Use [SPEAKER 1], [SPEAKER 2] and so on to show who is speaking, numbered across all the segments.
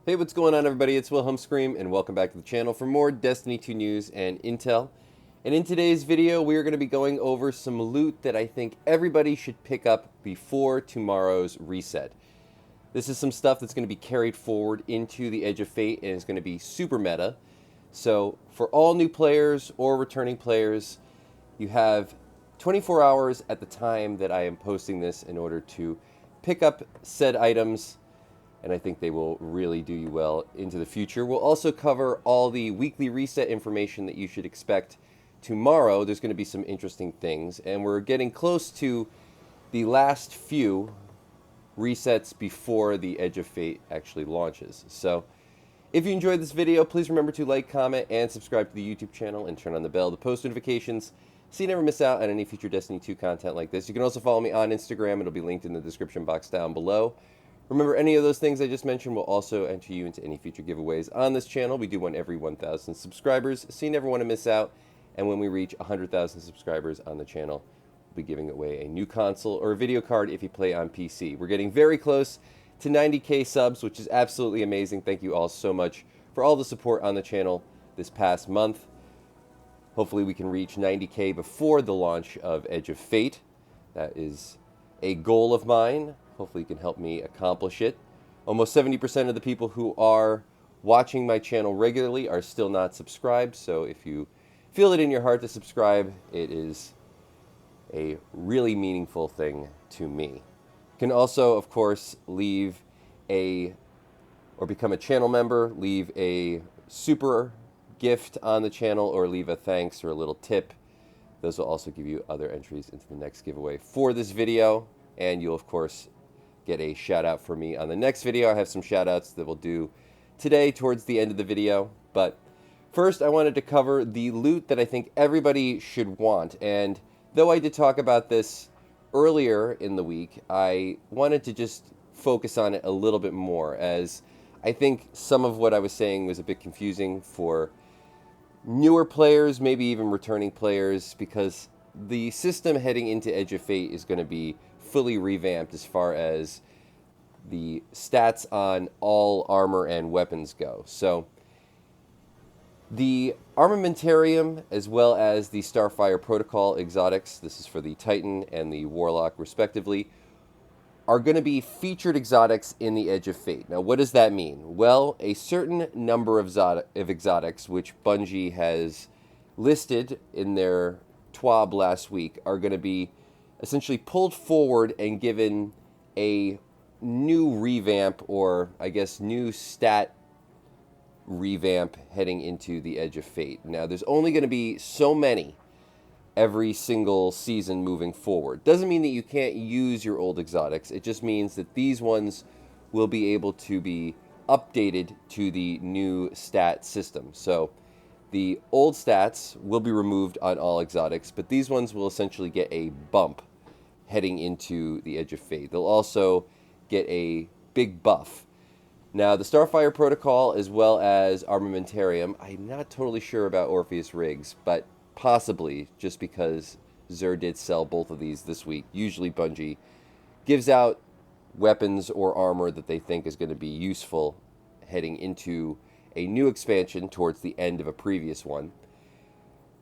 [SPEAKER 1] Hey, what's going on, everybody? It's Wilhelm Scream, and welcome back to the channel for more Destiny 2 news and intel. And in today's video, we are going to be going over some loot that I think everybody should pick up before tomorrow's reset. This is some stuff that's going to be carried forward into the Edge of Fate, and is going to be super meta. So, for all new players or returning players, you have 24 hours at the time that I am posting this in order to pick up said items, and I think they will really do you well into the future. We'll also cover all the weekly reset information that you should expect tomorrow. There's going to be some interesting things, and we're getting close to the last few resets before the Edge of Fate actually launches. So, if you enjoyed this video, please remember to like, comment, and subscribe to the YouTube channel, and turn on the bell to post notifications so you never miss out on any future Destiny 2 content like this. You can also follow me on Instagram. It'll be linked in the description box down below. Remember, any of those things I just mentioned will also enter you into any future giveaways on this channel. We do one every 1,000 subscribers, so you never want to miss out. And when we reach 100,000 subscribers on the channel, we'll be giving away a new console or a video card if you play on PC. We're getting very close to 90K subs, which is absolutely amazing. Thank you all so much for all the support on the channel this past month. Hopefully we can reach 90K before the launch of Edge of Fate. That is a goal of mine. Hopefully you can help me accomplish it. Almost 70% of the people who are watching my channel regularly are still not subscribed, so if you feel it in your heart to subscribe, it is a really meaningful thing to me. You can also, of course, leave or become a channel member, leave a super gift on the channel, or leave a thanks or a little tip. Those will also give you other entries into the next giveaway for this video, and you'll, of course, get a shout out from me on the next video. I have some shout outs that we'll do today towards the end of the video, but first I wanted to cover the loot that I think everybody should want. And though I did talk about this earlier in the week, I wanted to just focus on it a little bit more, as I think some of what I was saying was a bit confusing for newer players, maybe even returning players, because the system heading into Edge of Fate is going to be fully revamped as far as the stats on all armor and weapons go. So the armamentarium, as well as the Starfire Protocol exotics, this is for the Titan and the Warlock respectively, are going to be featured exotics in the Edge of Fate. Now, what does that mean? Well, a certain number of exotics, which Bungie has listed in their TWAB last week, are going to be essentially pulled forward and given a new revamp, or I guess new stat revamp heading into the Edge of Fate. Now, there's only going to be so many every single season moving forward. Doesn't mean that you can't use your old exotics. It just means that these ones will be able to be updated to the new stat system. So the old stats will be removed on all exotics, but these ones will essentially get a bump heading into the Edge of Fate. They'll also get a big buff. Now, the Starfire Protocol, as well as Armamentarium, I'm not totally sure about Orpheus Rigs, but possibly, just because Xur did sell both of these this week. Usually Bungie gives out weapons or armor that they think is going to be useful heading into a new expansion towards the end of a previous one.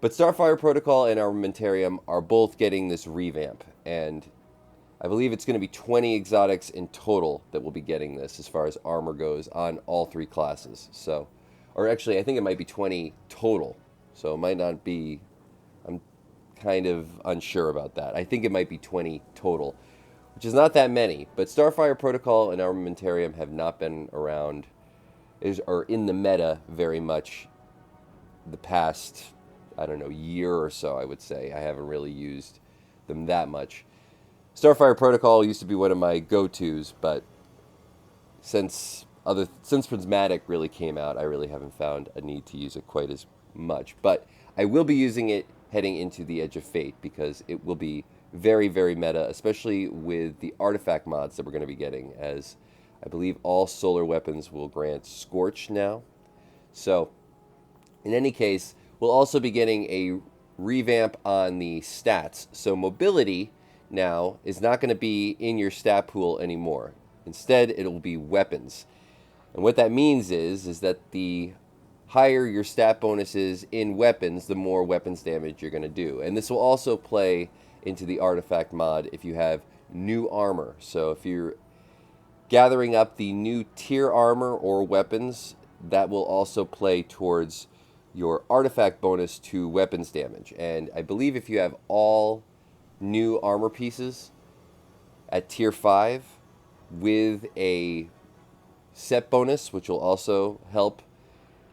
[SPEAKER 1] But Starfire Protocol and Armamentarium are both getting this revamp, and I believe it's going to be 20 exotics in total that will be getting this as far as armor goes on all three classes. So, or actually, I think it might be 20 total. So it might not be, I'm kind of unsure about that. I think it might be 20 total, which is not that many. But Starfire Protocol and Armamentarium have not been around, or in the meta very much the past, I don't know, year or so, I would say. I haven't really used them that much. Starfire Protocol used to be one of my go-tos, but since Prismatic really came out, I really haven't found a need to use it quite as much. But I will be using it heading into the Edge of Fate, because it will be very, very meta, especially with the artifact mods that we're going to be getting, as I believe all solar weapons will grant Scorch now. So, in any case, we'll also be getting a revamp on the stats. So mobility now is not going to be in your stat pool anymore. Instead, it will be weapons. And what that means is that the higher your stat bonus is in weapons, the more weapons damage you're going to do. And this will also play into the artifact mod if you have new armor. So if you're gathering up the new tier armor or weapons, that will also play towards your artifact bonus to weapons damage. And I believe if you have all new armor pieces at tier 5 with a set bonus, which will also help,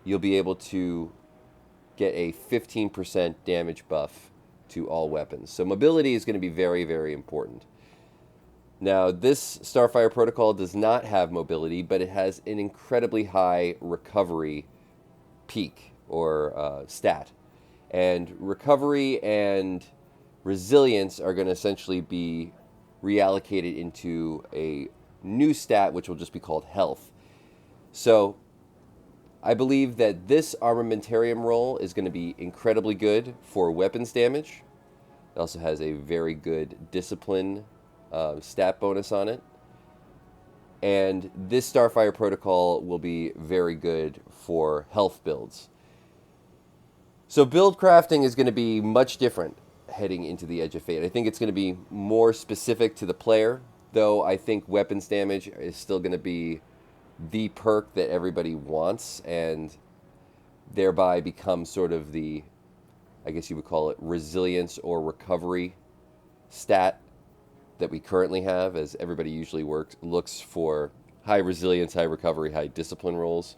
[SPEAKER 1] you'll be able to get a 15% damage buff to all weapons. So mobility is going to be very, very important. Now, this Starfire Protocol does not have mobility, but it has an incredibly high recovery peak or stat. And recovery and resilience are going to essentially be reallocated into a new stat, which will just be called health. So I believe that this armamentarium roll is going to be incredibly good for weapons damage. It also has a very good discipline stat bonus on it. And this Starfire Protocol will be very good for health builds. So build crafting is going to be much different heading into the Edge of Fate. I think it's going to be more specific to the player, though I think weapons damage is still going to be the perk that everybody wants, and thereby become sort of the, I guess you would call it, resilience or recovery stat that we currently have, as everybody usually looks for high resilience, high recovery, high discipline rolls.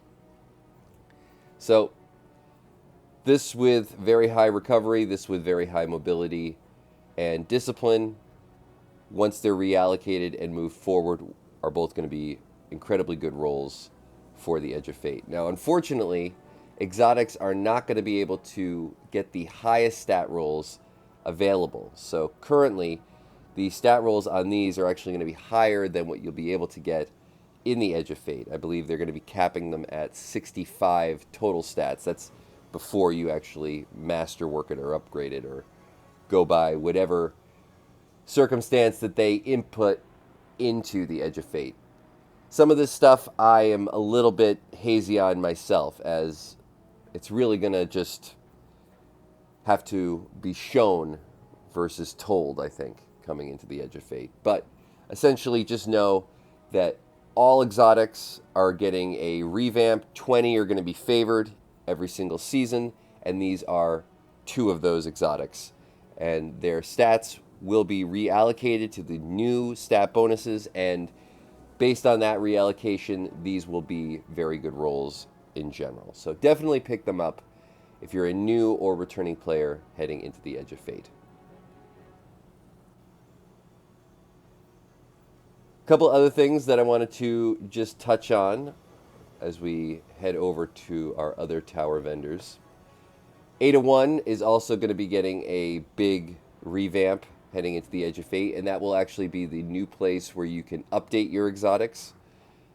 [SPEAKER 1] So this with very high recovery, this with very high mobility and discipline, once they're reallocated and move forward, are both going to be incredibly good rolls for the Edge of Fate. Now, unfortunately, Exotics are not going to be able to get the highest stat rolls available. So currently, the stat rolls on these are actually going to be higher than what you'll be able to get in the Edge of Fate. I believe they're going to be capping them at 65 total stats. That's before you actually master work it or upgrade it or go by whatever circumstance that they input into the Edge of Fate. Some of this stuff I am a little bit hazy on myself, as it's really going to just have to be shown versus told, I think, coming into the Edge of Fate. But essentially just know that all Exotics are getting a revamp. 20 are going to be favored every single season, and these are 2 of those Exotics. And their stats will be reallocated to the new stat bonuses, and based on that reallocation, these will be very good rolls in general. So definitely pick them up if you're a new or returning player heading into the Edge of Fate. A couple other things that I wanted to just touch on as we head over to our other tower vendors. Ada 1 is also going to be getting a big revamp heading into the Edge of Fate, and that will actually be the new place where you can update your Exotics.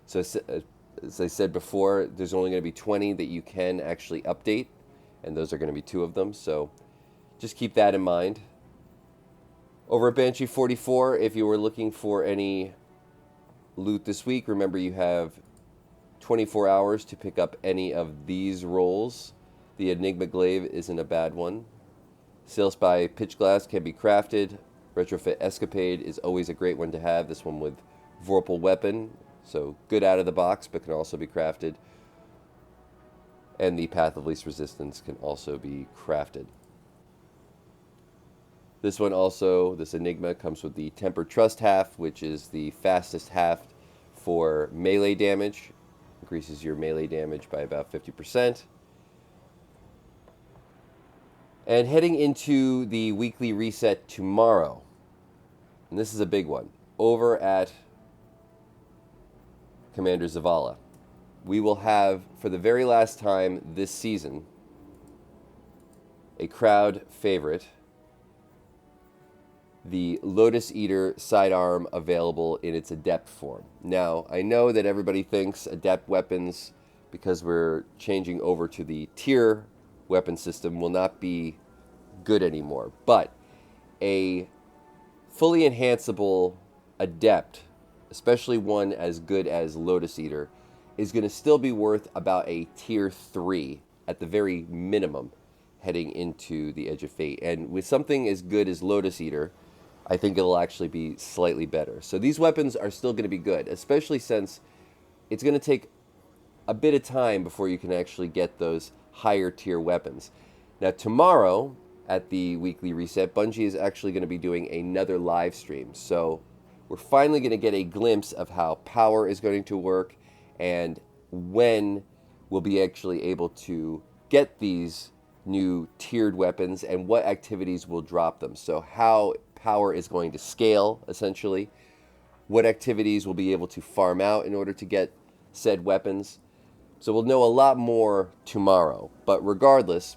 [SPEAKER 1] So as I said before, there's only going to be 20 that you can actually update, and those are going to be 2 of them, so just keep that in mind. Over at Banshee 44, if you were looking for any loot this week, remember you have 24 hours to pick up any of these rolls. The Enigma Glaive isn't a bad one. Sail Spy Pitch Glass can be crafted. Retrofit Escapade is always a great one to have. This one with Vorpal Weapon, so good out of the box, but can also be crafted. And the Path of Least Resistance can also be crafted. This one also, this Enigma, comes with the Tempered Trust half, which is the fastest half for melee damage. Increases your melee damage by about 50%. And heading into the weekly reset tomorrow, and this is a big one, over at Commander Zavala, we will have, for the very last time this season, a crowd favorite, the Lotus Eater sidearm available in its Adept form. Now, I know that everybody thinks Adept weapons, because we're changing over to the tier weapon system, will not be good anymore. But a fully enhanceable Adept, especially one as good as Lotus Eater, is going to still be worth about a tier 3 at the very minimum heading into the Edge of Fate. And with something as good as Lotus Eater, I think it'll actually be slightly better. So these weapons are still going to be good, especially since it's going to take a bit of time before you can actually get those higher tier weapons. Now tomorrow at the weekly reset, Bungie is actually going to be doing another live stream. So we're finally going to get a glimpse of how power is going to work and when we'll be actually able to get these new tiered weapons and what activities will drop them. So how power is going to scale, essentially. What activities we'll be able to farm out in order to get said weapons. So we'll know a lot more tomorrow. But regardless,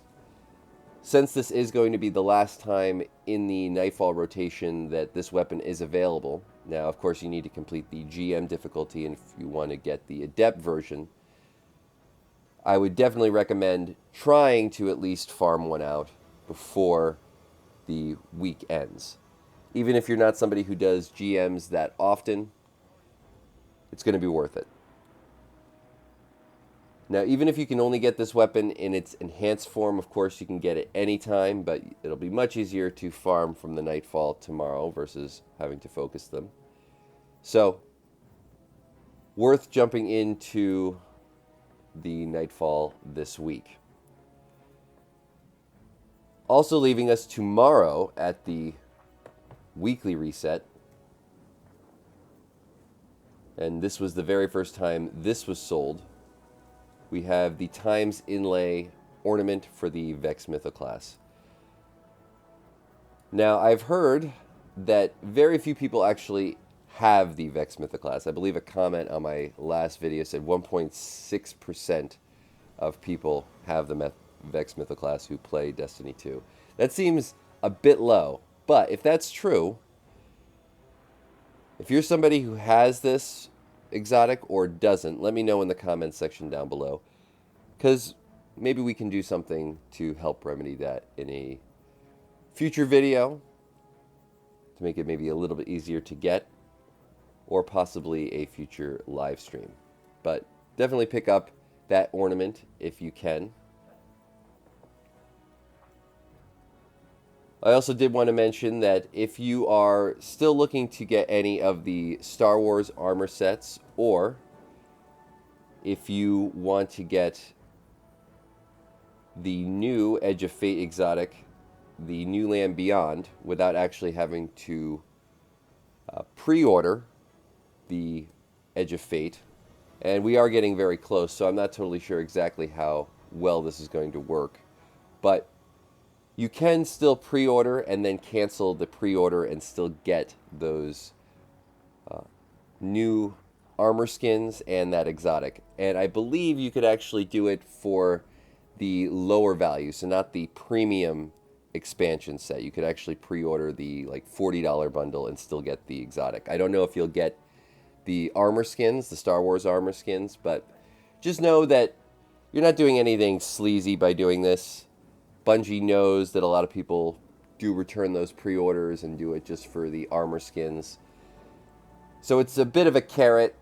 [SPEAKER 1] since this is going to be the last time in the Nightfall rotation that this weapon is available, now of course you need to complete the GM difficulty, and if you want to get the Adept version, I would definitely recommend trying to at least farm one out before the week ends. Even if you're not somebody who does GMs that often, it's going to be worth it. Now, even if you can only get this weapon in its enhanced form, of course, you can get it anytime, but it'll be much easier to farm from the Nightfall tomorrow versus having to focus them. So, worth jumping into the Nightfall this week. Also leaving us tomorrow at the weekly reset, and this was the very first time this was sold, we have the Times Inlay ornament for the Vex Mythoclass. Now, I've heard that very few people actually have the Vex Mythoclass. I believe a comment on my last video said 1.6% of people have the Vex Mythoclass who play Destiny 2. That seems a bit low, but if that's true, if you're somebody who has this exotic or doesn't, let me know in the comments section down below, because maybe we can do something to help remedy that in a future video to make it maybe a little bit easier to get, or possibly a future live stream. But definitely pick up that ornament if you can. I also did want to mention that if you are still looking to get any of the Star Wars armor sets, or if you want to get the new Edge of Fate exotic, the New Land Beyond, without actually having to pre-order the Edge of Fate, and we are getting very close, so I'm not totally sure exactly how well this is going to work, but you can still pre-order and then cancel the pre-order and still get those new armor skins and that exotic. And I believe you could actually do it for the lower value, so not the premium expansion set. You could actually pre-order the like $40 bundle and still get the exotic. I don't know if you'll get the armor skins, the Star Wars armor skins, but just know that you're not doing anything sleazy by doing this. Bungie knows that a lot of people do return those pre-orders and do it just for the armor skins. So it's a bit of a carrot.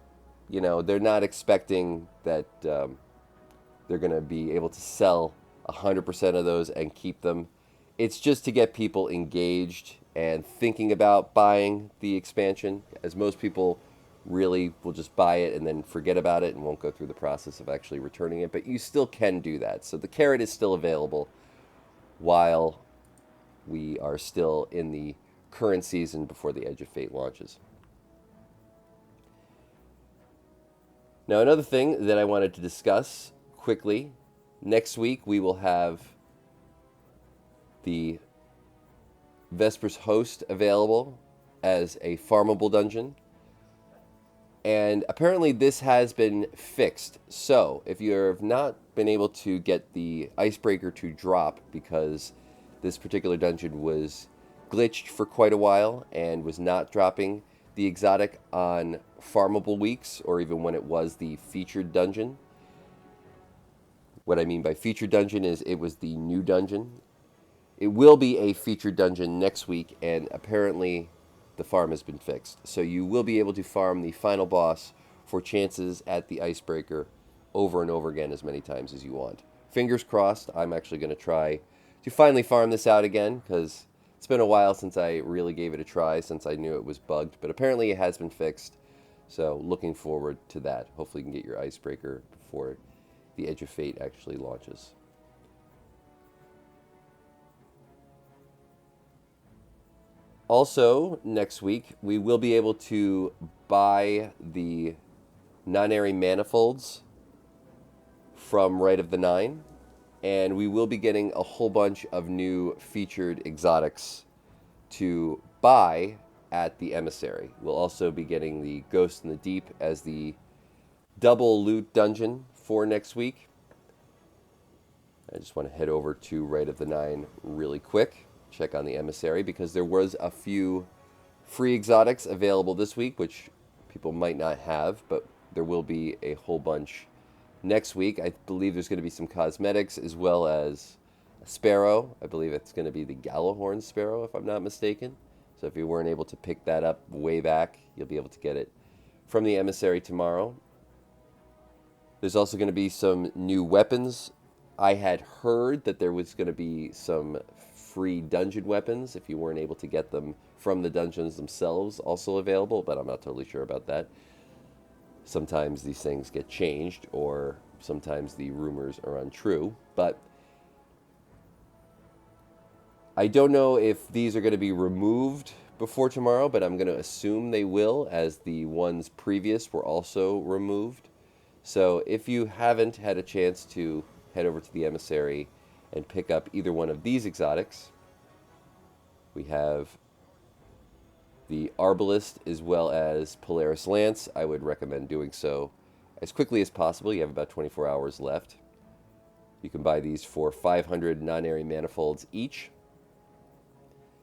[SPEAKER 1] You know, they're not expecting that they're going to be able to sell 100% of those and keep them. It's just to get people engaged and thinking about buying the expansion, as most people really will just buy it and then forget about it and won't go through the process of actually returning it. But you still can do that. So the carrot is still available while we are still in the current season before the Edge of Fate launches. Now, another thing that I wanted to discuss quickly, next week we will have the Vespers Host available as a farmable dungeon. And apparently this has been fixed. So if you have not been able to get the icebreaker to drop because this particular dungeon was glitched for quite a while and was not dropping the exotic on farmable weeks, or even when it was the featured dungeon. What I mean by featured dungeon is it was the new dungeon. It will be a featured dungeon next week, and apparently the farm has been fixed. So you will be able to farm the final boss for chances at the icebreaker over and over again as many times as you want. Fingers crossed, I'm actually going to try to finally farm this out again, because it's been a while since I really gave it a try, since I knew it was bugged, but apparently it has been fixed, so looking forward to that. Hopefully you can get your icebreaker before the Edge of Fate actually launches. Also, next week, we will be able to buy the non-airy manifolds from Rite of the Nine, and we will be getting a whole bunch of new featured exotics to buy at the Emissary. We'll also be getting the Ghost in the Deep as the double loot dungeon for next week. I just want to head over to Rite of the Nine really quick, check on the Emissary, because there was a few free exotics available this week, which people might not have, but there will be a whole bunch next week. I believe there's going to be some cosmetics as well as a sparrow. I believe it's going to be the Gallowhorn sparrow, if I'm not mistaken. So if you weren't able to pick that up way back, you'll be able to get it from the Emissary tomorrow. There's also going to be some new weapons. I had heard that there was going to be some free dungeon weapons, if you weren't able to get them from the dungeons themselves, also available, but I'm not totally sure about that. Sometimes these things get changed, or sometimes the rumors are untrue, but I don't know if these are going to be removed before tomorrow, but I'm going to assume they will, as the ones previous were also removed. So if you haven't had a chance to head over to the Emissary and pick up either one of these exotics, we have the Arbalest as well as Polaris Lance. I would recommend doing so as quickly as possible. You have about 24 hours left. You can buy these for 500 non-airy manifolds each.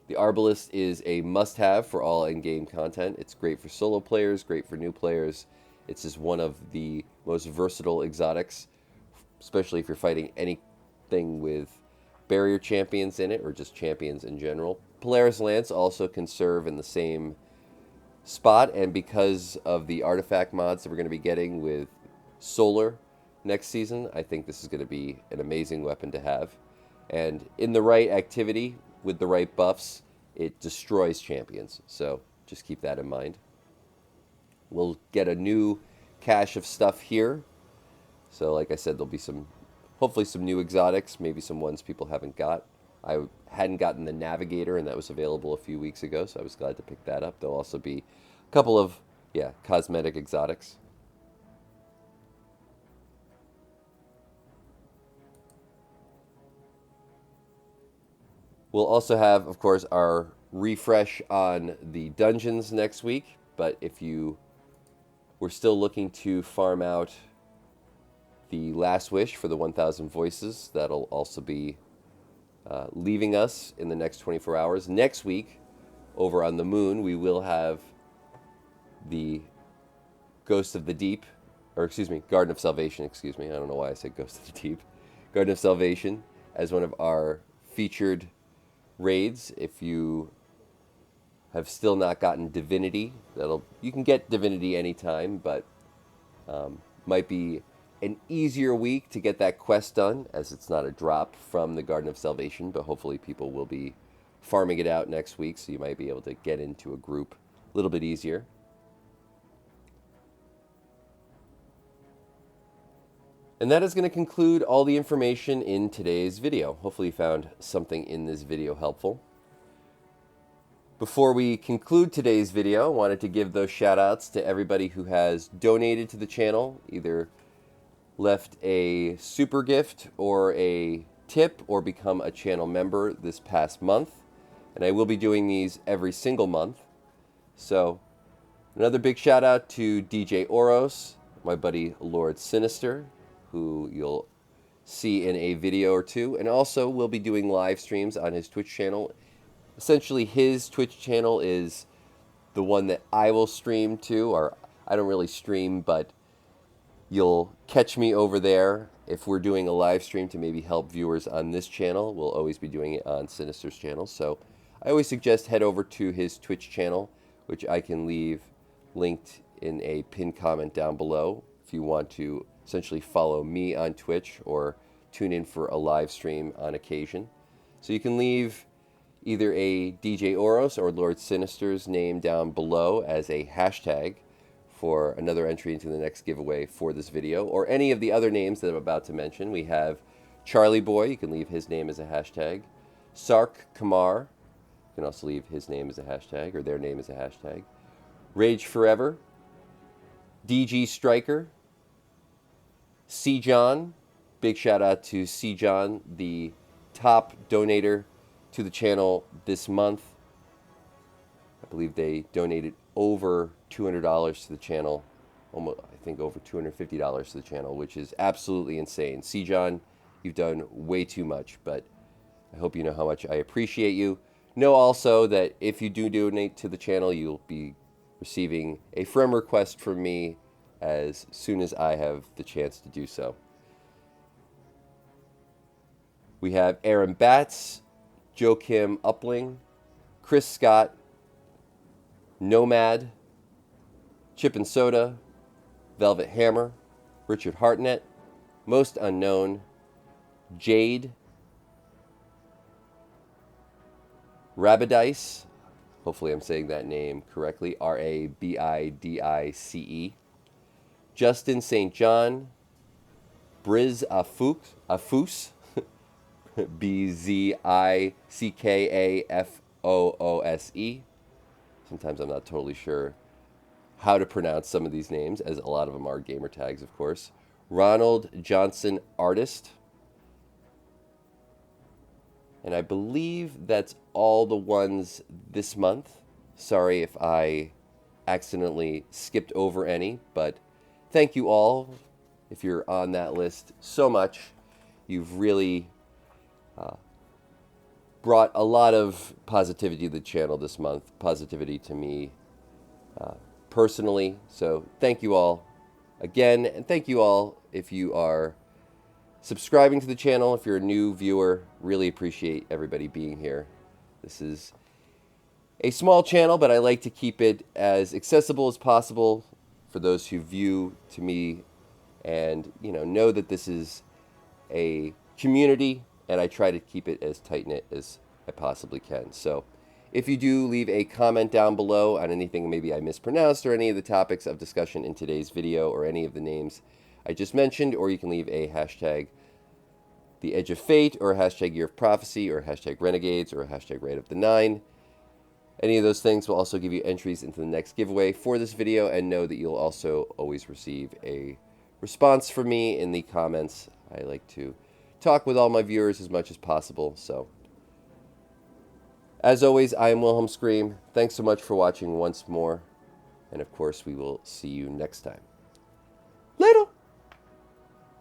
[SPEAKER 1] The Arbalest is a must-have for all in-game content. It's great for solo players, great for new players. It's just one of the most versatile exotics, especially if you're fighting anything with barrier champions in it, or just champions in general. Polaris Lance also can serve in the same spot, and because of the artifact mods that we're going to be getting with Solar next season, I think this is going to be an amazing weapon to have. And in the right activity, with the right buffs, it destroys champions, so just keep that in mind. We'll get a new cache of stuff here. So like I said, there'll be hopefully some new exotics, maybe some ones people haven't got. I hadn't gotten the Navigator, and that was available a few weeks ago, so I was glad to pick that up. There'll also be a couple of, cosmetic exotics. We'll also have, of course, our refresh on the dungeons next week, but if you were still looking to farm out the Last Wish for the 1,000 Voices, that'll also be leaving us in the next 24 hours. Next week, over on the Moon, we will have the Ghost of the Deep, Garden of Salvation, I don't know why I said Ghost of the Deep. Garden of Salvation as one of our featured raids. If you have still not gotten Divinity, you can get Divinity anytime, but might be an easier week to get that quest done, as it's not a drop from the Garden of Salvation, but hopefully people will be farming it out next week, so you might be able to get into a group a little bit easier. And that is going to conclude all the information in today's video. Hopefully you found something in this video helpful. Before we conclude today's video, I wanted to give those shout outs to everybody who has donated to the channel, either left a super gift or a tip or become a channel member this past month. And I will be doing these every single month. So another big shout out to DJ Oros, my buddy Lord Sinister, who you'll see in a video or two, and also we'll be doing live streams on his Twitch channel. Essentially, his Twitch channel is the one that I will stream to, or I don't really stream, but you'll catch me over there. If we're doing a live stream to maybe help viewers on this channel, we'll always be doing it on Sinister's channel. So I always suggest head over to his Twitch channel, which I can leave linked in a pinned comment down below if you want to essentially follow me on Twitch or tune in for a live stream on occasion. So you can leave either a DJ Oros or Lord Sinister's name down below as a hashtag for another entry into the next giveaway for this video, or any of the other names that I'm about to mention. We have Charlie Boy, you can leave his name as a hashtag. Sark Kamar, you can also leave his name as a hashtag, or their name as a hashtag. Rage Forever, DG Striker, C. John, big shout out to C. John, the top donator to the channel this month. I believe they donated over $200 to the channel, almost, I think over $250 to the channel, which is absolutely insane. C. John, you've done way too much, but I hope you know how much I appreciate you. Know also that if you do donate to the channel, you'll be receiving a friend request from me as soon as I have the chance to do so. We have Aaron Batts, Joakim Upling, Chris Scott, Nomad, Chip and Soda, Velvet Hammer, Richard Hartnett, Most Unknown, Jade, Rabidice, hopefully I'm saying that name correctly, Rabidice, Justin St. John, Briz Afus, Bzickkafoose. Sometimes I'm not totally sure how to pronounce some of these names, as a lot of them are gamer tags, of course. Ronald Johnson Artist. And I believe that's all the ones this month. Sorry if I accidentally skipped over any, but thank you all, if you're on that list, so much. You've really brought a lot of positivity to the channel this month, positivity to me personally. So thank you all again, and thank you all if you are subscribing to the channel. If you're a new viewer, really appreciate everybody being here. This is a small channel, but I like to keep it as accessible as possible for those who view to me, and know that this is a community, and I try to keep it as tight-knit as I possibly can. So if you do leave a comment down below on anything maybe I mispronounced, or any of the topics of discussion in today's video, or any of the names I just mentioned, or you can leave a hashtag The Edge of Fate, or a hashtag Year of Prophecy, or a hashtag Renegades, or a hashtag Right of the Nine. Any of those things will also give you entries into the next giveaway for this video, and know that you'll also always receive a response from me in the comments. I like to talk with all my viewers as much as possible. So, as always, I am Wilhelm Scream. Thanks so much for watching once more, and of course, we will see you next time.